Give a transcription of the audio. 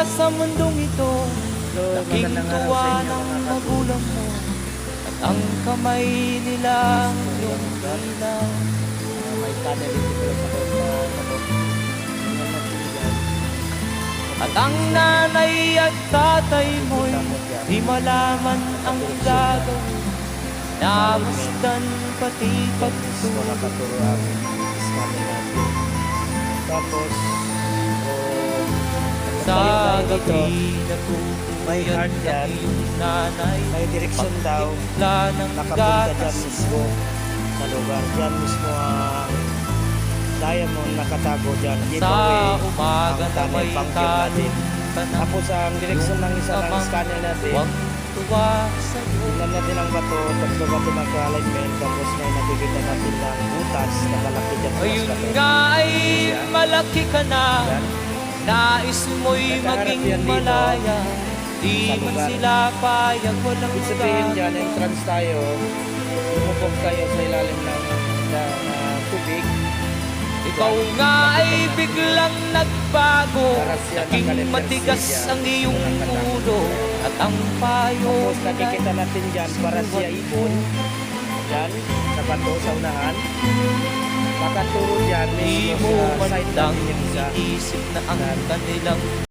sa mundong ito, laking tuwa ng magulang mo, at ang kamay nilang iyong ilaw. May tunnel dito pala sa At ang nanay at tatay mo'y di malaman ang gagawin, namasdan pati pagtulog. nakaturo ang scanning natin. Tapos, Sa gabi may nagpupuyat hard yan. ang iyong nanay, may direksyon daw. pagtimpla ng Nakapunta dyan gatas mismo sa lugar. Dyan mismo ang diamond nakatago dyan. sa Giveaway umaga ang na may tunnel pangkil natin. talon. Tapos ang direksyon ng isa ng scanner natin, Huwag tuwa sa iyo. tingnan natin ang bato, tatlo bato nagka-alignment, tapos may nakikita natin ng butas na malaki dyan sa Ayun bato. nga ay malaki ka na, Yan. nais mo'y Nakaharap maging yan dito, malaya, di sa man lugar. sila payag, walang Ibig sabihin dyan, gagawin. entrance tayo, lumubog kayo sa ilalim ng tubig. Ikaw nga ay biglang nagbago, Karasyan ng naging Calendar matigas City, ang iyong nakatang. ulo, at ang payo Tapos nakikita natin dyan, para siya ibon. Dyan, sa bato, sa unahan. Makaturo dyan, Di mismo mo sa man side lang natin yung isa. iisip na ang kanilang